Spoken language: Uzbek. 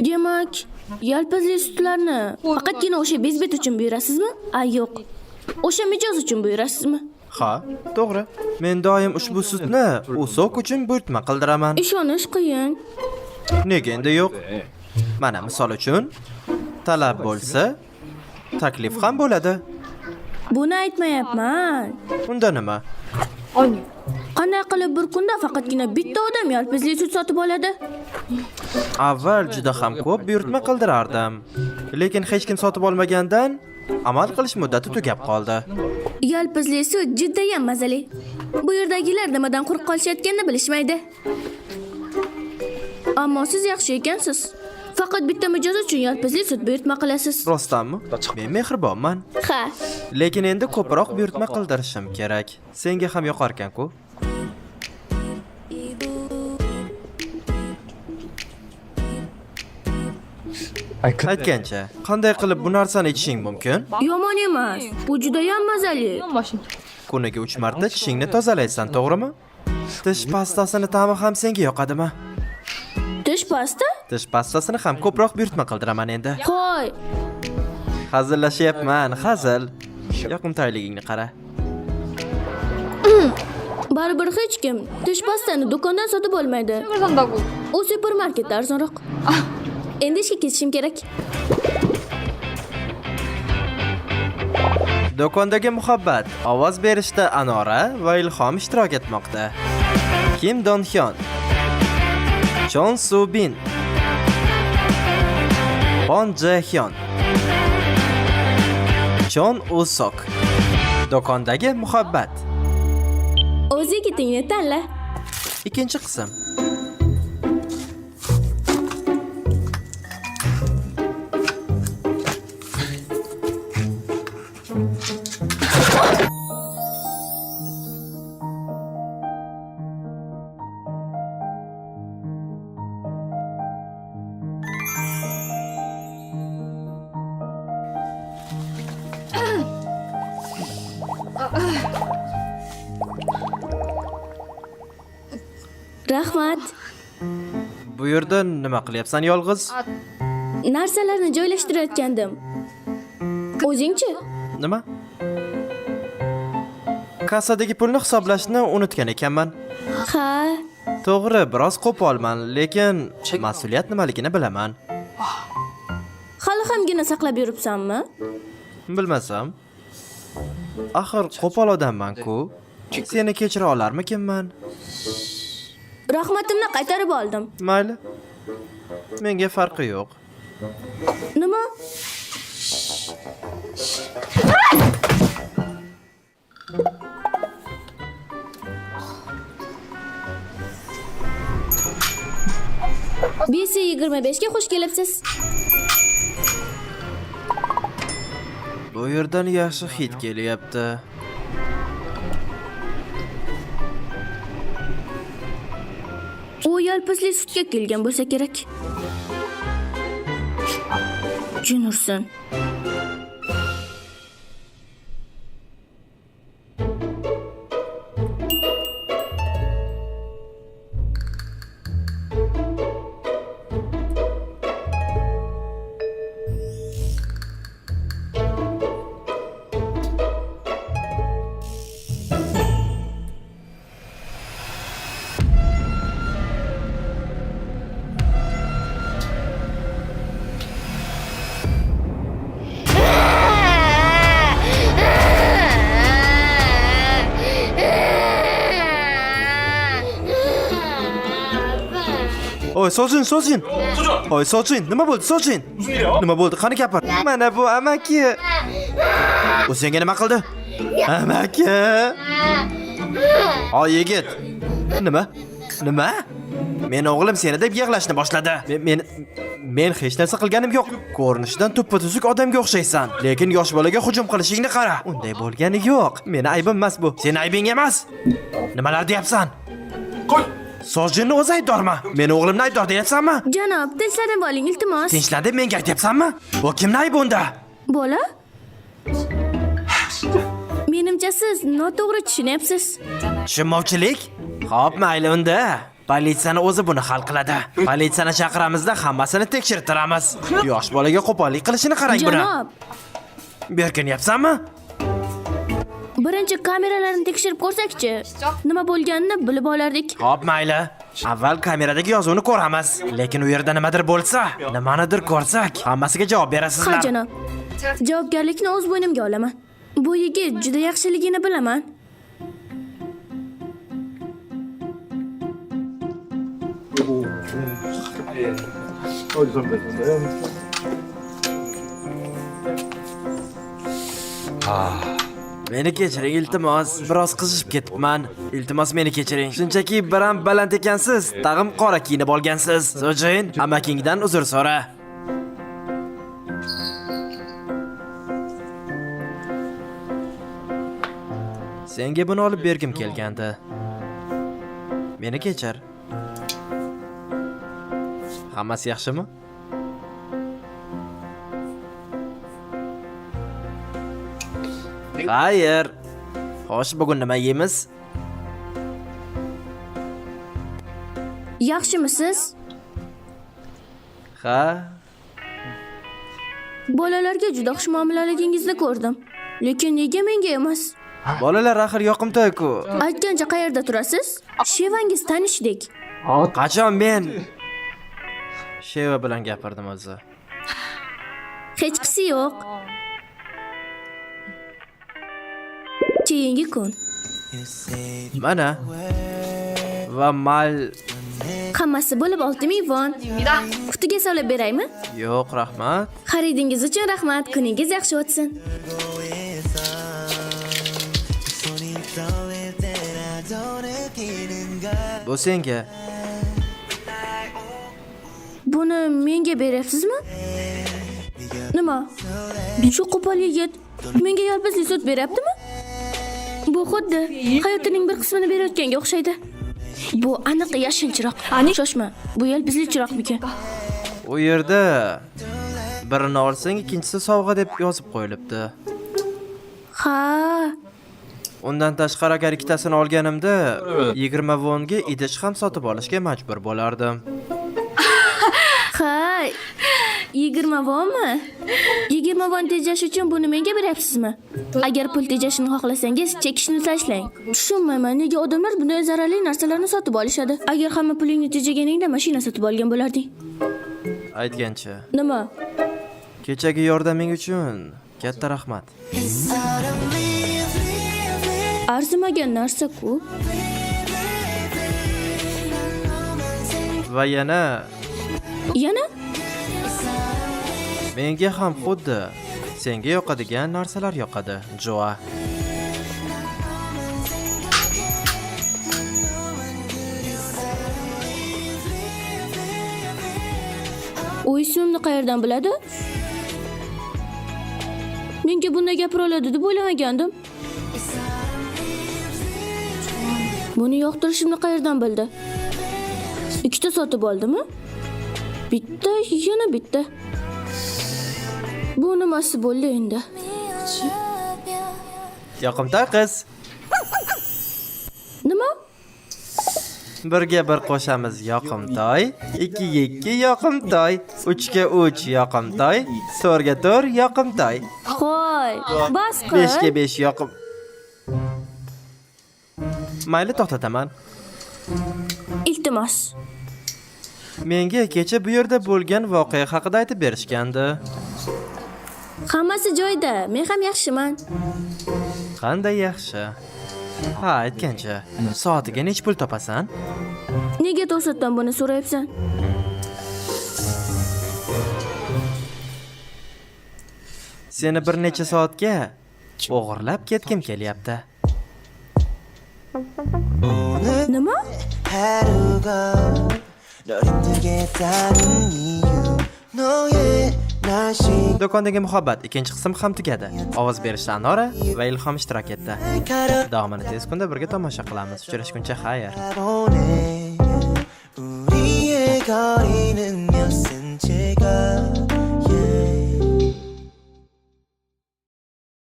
Demak, yalpizli sutlarni faqatgina o'sha bezbet uchun buyurasizmi? Yo'q. O'sha mijoz uchun buyurasizmi? Ha, to'g'ri. Men doim ushbu sutni u sok uchun buyurtma qildiraman. Ishonish qiyin. Nega endi yo'q? Mana misol uchun, talab bo'lsa, taklif ham bo'ladi. Buni aytmayapman. Unda nima? Qanday qilib bir kunda faqatgina bitta odam yalpizli sut sotib oladi? Avval juda ham ko'p buyurtma qildirardim. Lekin hech kim sotib olmagandan amal qilish muddati tugab qoldi. Yalpizli sut judayam mazali. Bu yerdagilar nimadan quruq qolishayotganini bilishmaydi. Ammo siz yaxshi ekansiz. Faqat bitta mijoz uchun yalpizli sut buyurtma qilasiz. Rostdanmi? Men mehribonman. Ha. Lekin endi ko'proq buyurtma qildirishim kerak. Senga ham yoqar ekan-ku. Aytgancha, qanday qilib bu narsani ichishing mumkin? Yomon emas. Bu judayam mazali. Kuniga 3 marta tishingni tozalaysan, to'g'rimi? Tish pastasini ta'mi ham senga yoqadimi? Tish pasta? Tish pastasini ham ko'proq buyurtma qildiraman endi. Qo'y. Hazillashyapman, hazil. Yoqimtoyligingni qara. Baribir hech kim tish pastani do'kondan sotib olmaydi. U supermarketda arzonroq. Endi ishga ketishim kerak. Do'kondagi muhabbat ovoz berishda Anora va Ilhom ishtirok etmoqda. Kim Donhyun, Chon Subin, Bon Jaehyun, Chon Usok. Do'kondagi muhabbat. O'z yigitingni tanla. Ikkinchi qism. Rahmat. Bu yerda nima qilyapsan yolg'iz? Narsalarni joylashtirayotgandim. O'zingchi? Nima? Kassadagi pulni hisoblashni unutgan ekanman. Ha. To'g'ri, biroz qo'polman, lekin mas'uliyat nimaligini bilaman. Hali hamgina saqlab yuribsanmi? Bilmasam. Axir qo'pol odamman-ku. Seni kechira olarmikinman? Rahmatimni qaytarib oldim. Mayli. Menga farqi yo'q. Nima? BC25 ga xush kelibsiz. Bu yerdan yaxshi hid kelyapti. U yalpizli sutga kelgan bo'lsa kerak. Jin ursin. Oy, Sojin. Oy, Sojin, nima bo'ldi, Sojin? Nima bo'ldi? Qani gapir. Mana bu amaki. U senga nima qildi? Amaki. Oy, yigit. Nima? Men o'g'lim seni deb yig'lashni boshladi. Men hech narsa qilganim yo'q. Ko'rinishdan tuppa-tuzuk odamga o'xshaysan, lekin yosh bolaga hujum qilishingni qara. Unday bo'lgani yo'q. Meni aybim emas bu. Seni aybing emas. Nimalar deyapsan? Qo'y. Sojinni o'zi aybdormi? Meni o'g'limni aybdor deyapsanmi? Janob, tinchlanib oling, iltimos. Tinchlan deb menga aytyapsanmi? Bu kimning aybi unda? Bola? Menimcha siz noto'g'ri tushunyapsiz. Tushunmovchilik? Xo'p, mayli unda. Politsiyani o'zi buni hal qiladi. Politsiyani chaqiramizda hammasini tekshirtiramiz. Yosh bolaga qo'pollik qilishini qarang buni. Janob, Berkinyapsanmi? birinchi kameralarni tekshirib ko'rsakchi. Nima bo'lganini bilib olardik. Xo'p, mayli. Avval kameradagi yozuvni ko'ramiz. Lekin u yerda nimadir bo'lsa, nimanidir ko'rsak, hammasiga javob Ha, berasizlar. janob. Javobgarlikni o'z bo'ynimga olaman. Bu yigit juda yaxshiligini bilaman. Meni kechiring, iltimos. Biroz qizishib ketibman. Iltimos meni kechiring. Shunchaki biram baland ekansiz, tag'im qora kiyinib olgansiz. So'jin, amakingdan uzr so'ra. Senga buni olib bergim kelgandi. Meni kechir. Hammasi yaxshimi? Xayr. Xo'sh, bugun nima yeymiz? Yaxshimisiz? Ha? Bolalarga juda xush muomalalingizni ko'rdim. Lekin nega menga emas? Bolalar axir yoqimtoy-ku. Aytgancha qayerda turasiz? Shevangiz tanishdik. Qachon men Sheva bilan gapirdim o'zi. Hech qisi yo'q. Keyingi kun. Mana. Va mal Hammasi bo'lib 6 won. Qutiga solib beraymi? yo'q, rahmat. Xaridingiz uchun rahmat. Kuningiz yaxshi o'tsin. Bu senga. Buni menga beryapsizmi? Nima? Shu qo'pol yigit menga yolg'izlik sut beryaptimi? Bu xuddi hayotining bir qismini berayotganga o'xshaydi. Bu aniq yashin chiroq. Shoshma. Bu yolg'izlik chiroqmikan? U yerda birini olsang, ikkinchisi sovg'a deb yozib qo'yilibdi. Ha, Undan tashqari agar ikkitasini olganimda 20 wonga idish ham sotib olishga majbur bo'lardim. ha. 20 wonmi? 20 won tejash uchun buni menga beryapsizmi? Agar pul tejashni xohlasangiz, chekishni tashlang. Tushunmayman, nega odamlar bunday zararli narsalarni sotib olishadi? Agar hamma pulingni tejaganingda mashina sotib olgan bo'larding. Aytgancha. Nima? Kechagi yordaming uchun katta rahmat. Arzimagan narsa-ku. Va yana Yana? menga ham xuddi senga yoqadigan narsalar yoqadi, Joa. U ismimni qayerdan biladi? Menga bunday gapira oladi deb o'ylamagandim. Buni yoqtirishimni qayerdan bildi? Ikkita sotib oldimi? Bitta, yana bitta. Bu nimasi bo'ldi endi? Yoqimtoy qiz. Nima? Birga bir qo'shamiz yoqimtoy, 2 ga 2 yoqimtoy, 3 ga 3 yoqimtoy, 4 ga 4 yoqimtoy, Qo'y, bas qil. 5 ga 5 yoqim. Mayli, to'xtataman. Iltimos. Menga kecha bu yerda bo'lgan voqea haqida aytib berishgandi. Hammasi joyida. Men ham yaxshiman. Qanday yaxshi. Ha, aytgancha, soatiga nech pul topasan? Nega to'satdan buni so'rayapsan? Seni bir necha soatga o'g'irlab ketgim kelyapti. Nima? 하루가 널 힘들게 했다는 이유 너의 날씨 Do'kondagi muhabbat ikkinchi qism ham tugadi. Ovoz berishda Anora va Ilhom ishtirok etdi. Davomini tez kunda birga tomosha qilamiz. Uchrashguncha xayr. 보내 우리의 거리는 몇 센치가